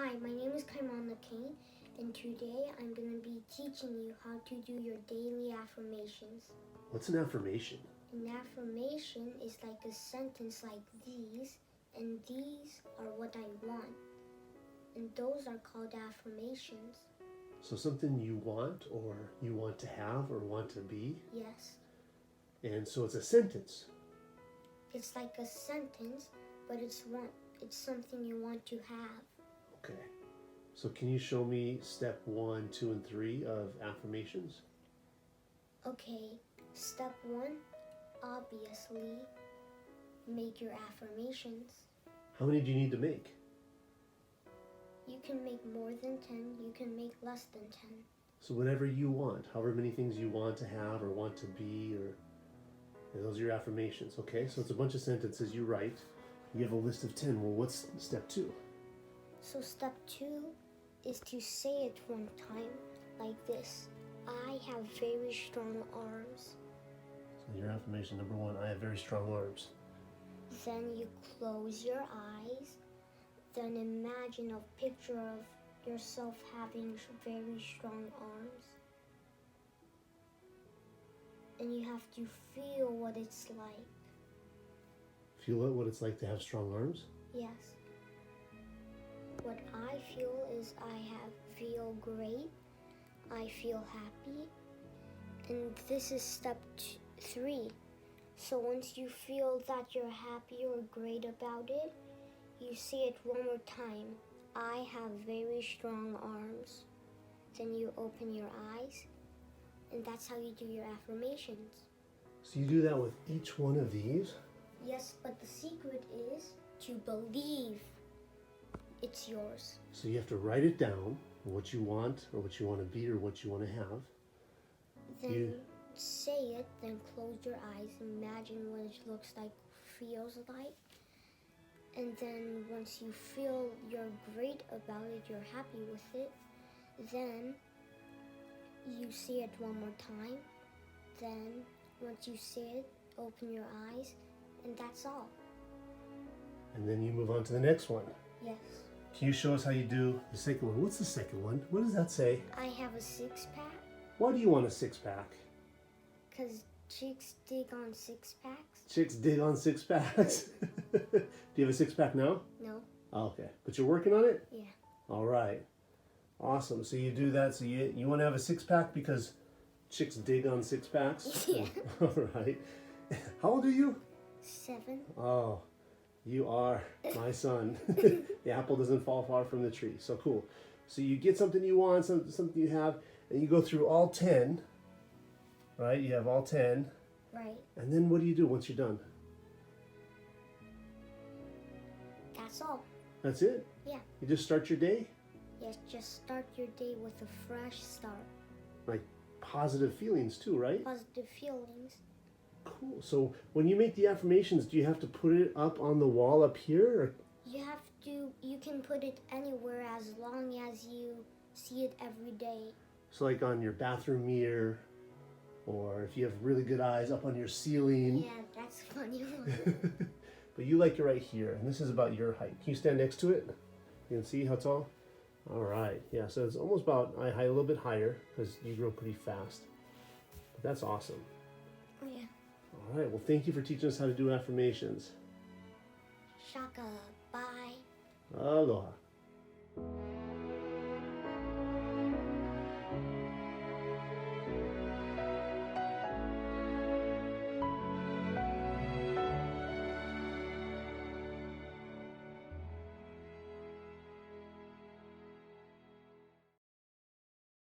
Hi, my name is Kaimana Kane, and today I'm going to be teaching you how to do your daily affirmations. What's an affirmation? An affirmation is like a sentence like these, and these are what I want. And those are called affirmations. So something you want, or you want to have, or want to be? Yes. And so it's a sentence. It's like a sentence, but it's something you want to have. Okay. So can you show me step 1, 2, and 3 of affirmations? Okay, step 1, obviously, make your affirmations. How many do you need to make? You can make more than 10, you can make less than 10. So whatever you want, however many things you want to have or want to be, and those are your affirmations, okay? So it's a bunch of sentences you write. You have a list of 10. Well, what's step 2? So step 2 is to say it one time like this. I have very strong arms. So your affirmation number 1, I have very strong arms. Then you close your eyes. Then imagine a picture of yourself having very strong arms. And you have to feel what it's like. Feel what it's like to have strong arms? Yes. What I feel is feel great. I feel happy. And this is step 3. So once you feel that you're happy or great about it, you say it one more time. I have very strong arms. Then you open your eyes, and that's how you do your affirmations. So you do that with each one of these? Yes, but the secret is to believe it's yours. So you have to write it down, what you want, or what you want to be, or what you want to have. Then say it, then close your eyes, imagine what it looks like, feels like. And then once you feel you're great about it, you're happy with it, then you say it one more time. Then once you say it, open your eyes, and that's all. And then you move on to the next one. Yes. Can you show us how you do the second one? What's the second one? What does that say? I have a 6-pack. Why do you want a 6-pack? Because chicks dig on 6-packs. Chicks dig on 6-packs. Do you have a 6-pack now? No. Oh, okay. But you're working on it? Yeah. All right. Awesome. So you do that. So you want to have a 6-pack because chicks dig on 6-packs? Yeah. All right. How old are you? 7. Oh, you are my son. The apple doesn't fall far from the tree. So cool. So you get something you want, something you have, and you go through all 10, right? You have all 10. Right. And then what do you do once you're done? That's all. That's it? Yeah. You just start your day? Yes, just start your day with a fresh start. Like positive feelings too, right? Positive feelings. Cool. So when you make the affirmations, do you have to put it up on the wall up here? Or? You can put it anywhere as long as you see it every day. So like on your bathroom mirror, or if you have really good eyes, up on your ceiling. Yeah, that's a funny one. But you like it right here, and this is about your height. Can you stand next to it? You can see how tall? All right. Yeah, so it's almost about eye height, a little bit higher, because you grow pretty fast. But that's awesome. Oh, yeah. All right. Well, thank you for teaching us how to do affirmations. Shaka. Bye. Aloha.